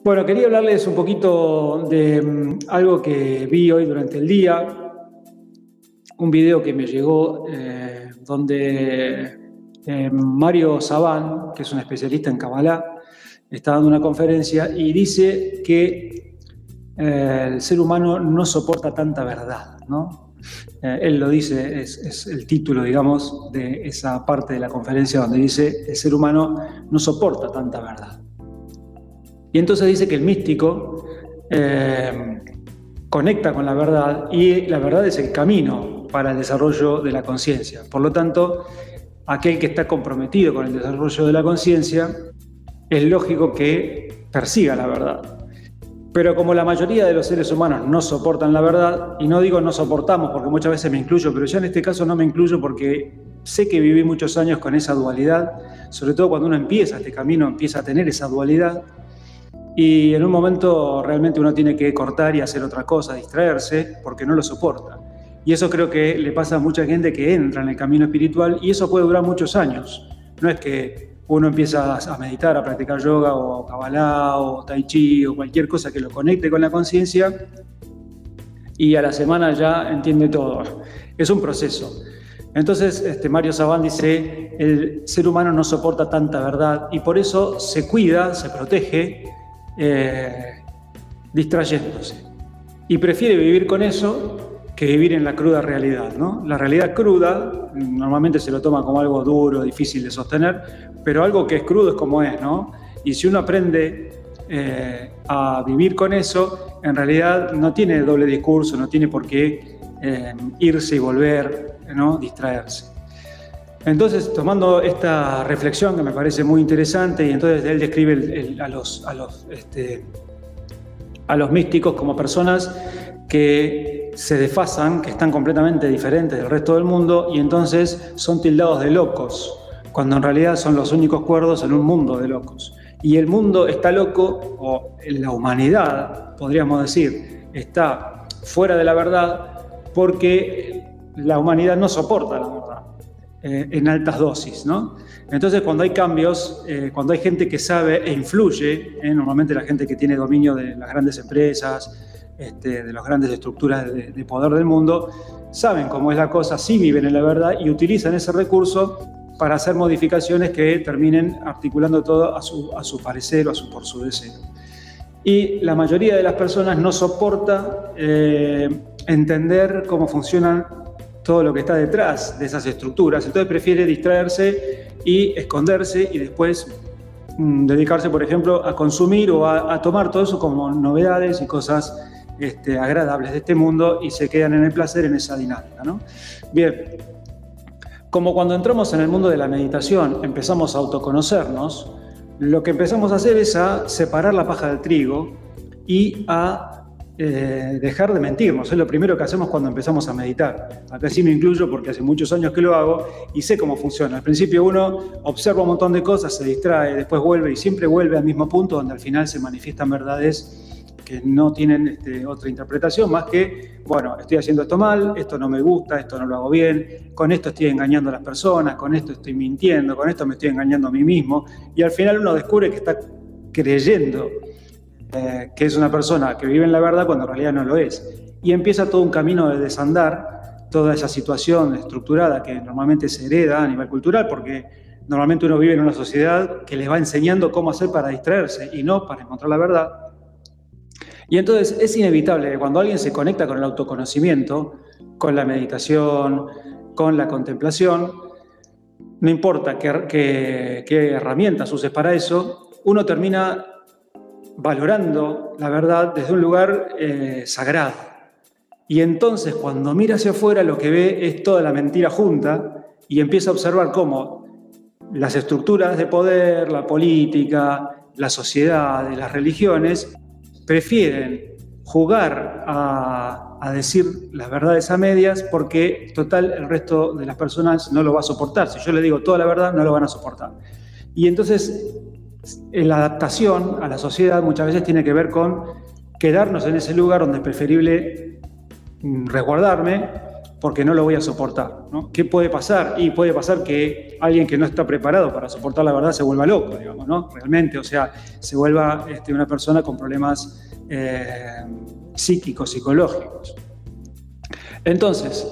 Bueno, quería hablarles un poquito de algo que vi hoy durante el día, un video que me llegó donde Mario Saban, que es un especialista en Kabbalah, está dando una conferencia y dice que el ser humano no soporta tanta verdad, ¿no? Él lo dice, es el título, digamos, de esa parte de la conferencia donde dice el ser humano no soporta tanta verdad. Y entonces dice que el místico conecta con la verdad y la verdad es el camino para el desarrollo de la conciencia. Por lo tanto, aquel que está comprometido con el desarrollo de la conciencia, es lógico que persiga la verdad. Pero como la mayoría de los seres humanos no soportan la verdad, y no digo no soportamos porque muchas veces me incluyo, pero ya en este caso no me incluyo porque sé que viví muchos años con esa dualidad, sobre todo cuando uno empieza este camino, empieza a tener esa dualidad, y en un momento realmente uno tiene que cortar y hacer otra cosa, distraerse, porque no lo soporta. Y eso creo que le pasa a mucha gente que entra en el camino espiritual, y eso puede durar muchos años. No es que uno empieza a meditar, a practicar yoga o Kabbalah o Tai Chi o cualquier cosa que lo conecte con la conciencia y a la semana ya entiende todo. Es un proceso. Entonces, Mario Saban dice, el ser humano no soporta tanta verdad y por eso se cuida, se protege, distrayéndose. Y prefiere vivir con eso que vivir en la cruda realidad, ¿no? La realidad cruda normalmente se lo toma como algo duro, difícil de sostener, pero algo que es crudo es como es, ¿no? Y si uno aprende a vivir con eso, en realidad no tiene doble discurso, no tiene por qué irse y volver, ¿no? Distraerse. Entonces, tomando esta reflexión que me parece muy interesante, y entonces él describe a los místicos como personas que se desfasan, que están completamente diferentes del resto del mundo y entonces son tildados de locos, cuando en realidad son los únicos cuerdos en un mundo de locos. Y el mundo está loco, o la humanidad, podríamos decir, está fuera de la verdad porque la humanidad no soporta la verdad en altas dosis, ¿no? Entonces, cuando hay cambios, cuando hay gente que sabe e influye, normalmente la gente que tiene dominio de las grandes empresas, de las grandes estructuras de poder del mundo, saben cómo es la cosa, sí viven en la verdad y utilizan ese recurso para hacer modificaciones que terminen articulando todo a su parecer o por su deseo. Y la mayoría de las personas no soporta entender cómo funcionan todo lo que está detrás de esas estructuras, entonces prefiere distraerse y esconderse y después dedicarse, por ejemplo, a consumir o a tomar todo eso como novedades y cosas agradables de este mundo y se quedan en el placer, en esa dinámica, ¿no? Bien, como cuando entramos en el mundo de la meditación empezamos a autoconocernos, lo que empezamos a hacer es a separar la paja del trigo y a dejar de mentirnos. Es lo primero que hacemos cuando empezamos a meditar. Acá sí me incluyo porque hace muchos años que lo hago y sé cómo funciona. Al principio uno observa un montón de cosas, se distrae, después vuelve y siempre vuelve al mismo punto donde al final se manifiestan verdades que no tienen otra interpretación más que, bueno, estoy haciendo esto mal, esto no me gusta, esto no lo hago bien, con esto estoy engañando a las personas, con esto estoy mintiendo, con esto me estoy engañando a mí mismo, y al final uno descubre que está creyendo que es una persona que vive en la verdad cuando en realidad no lo es. Y empieza todo un camino de desandar toda esa situación estructurada que normalmente se hereda a nivel cultural, porque normalmente uno vive en una sociedad que les va enseñando cómo hacer para distraerse y no para encontrar la verdad. Y entonces es inevitable que cuando alguien se conecta con el autoconocimiento, con la meditación, con la contemplación, no importa qué herramientas uses para eso, uno termina valorando la verdad desde un lugar sagrado. Y entonces cuando mira hacia afuera lo que ve es toda la mentira junta y empieza a observar cómo las estructuras de poder, la política, la sociedad, las religiones prefieren jugar a decir las verdades a medias porque total el resto de las personas no lo va a soportar. Si yo le digo toda la verdad no lo van a soportar. Y entonces la adaptación a la sociedad muchas veces tiene que ver con quedarnos en ese lugar donde es preferible resguardarme porque no lo voy a soportar, ¿no? ¿Qué puede pasar? Y puede pasar que alguien que no está preparado para soportar la verdad se vuelva loco, digamos, ¿no? Realmente, o sea, se vuelva una persona con problemas psíquicos, psicológicos. Entonces,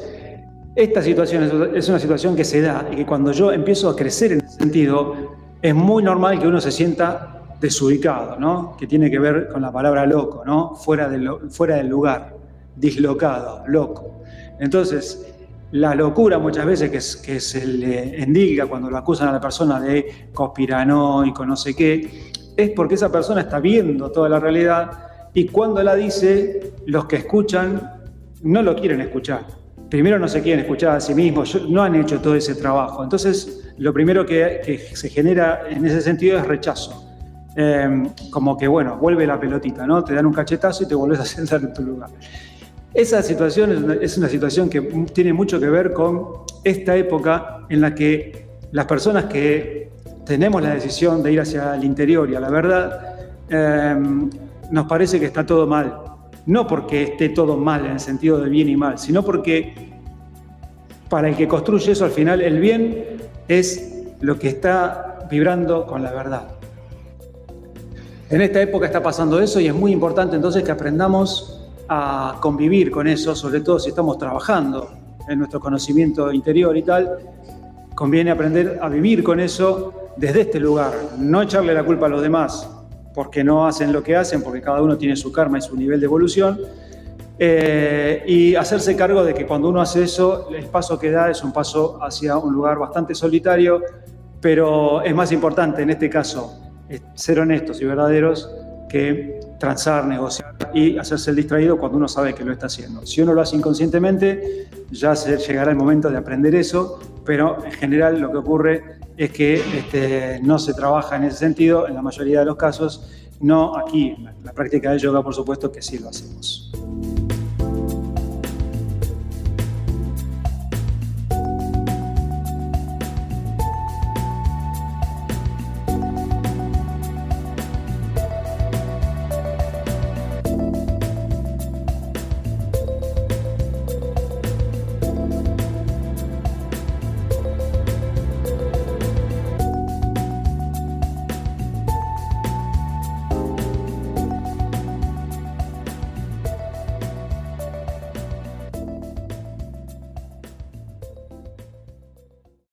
esta situación es una situación que se da y que cuando yo empiezo a crecer en ese sentido, es muy normal que uno se sienta desubicado, ¿no? Que tiene que ver con la palabra loco, ¿no? Fuera del lugar, dislocado, loco. Entonces, la locura muchas veces que se le endilga cuando lo acusan a la persona de conspiranoico, no sé qué, es porque esa persona está viendo toda la realidad y cuando la dice, los que escuchan no lo quieren escuchar. Primero no se quieren escuchar a sí mismos, no han hecho todo ese trabajo. Entonces, lo primero que se genera en ese sentido es rechazo. Como que, bueno, vuelve la pelotita, ¿no? Te dan un cachetazo y te volvés a sentar en tu lugar. Esa situación es una situación que tiene mucho que ver con esta época en la que las personas que tenemos la decisión de ir hacia el interior y a la verdad, nos parece que está todo mal. No porque esté todo mal en el sentido de bien y mal, sino porque para el que construye eso al final el bien es lo que está vibrando con la verdad. En esta época está pasando eso y es muy importante entonces que aprendamos a convivir con eso, sobre todo si estamos trabajando en nuestro conocimiento interior y tal. Conviene aprender a vivir con eso desde este lugar, no echarle la culpa a los demás porque no hacen lo que hacen, porque cada uno tiene su karma y su nivel de evolución, y hacerse cargo de que cuando uno hace eso, el paso que da es un paso hacia un lugar bastante solitario, pero es más importante en este caso ser honestos y verdaderos que transar, negociar y hacerse el distraído cuando uno sabe que lo está haciendo. Si uno lo hace inconscientemente, ya llegará el momento de aprender eso, pero en general lo que ocurre es que no se trabaja en ese sentido, en la mayoría de los casos, no aquí. En la práctica del yoga, por supuesto, que sí lo hacemos.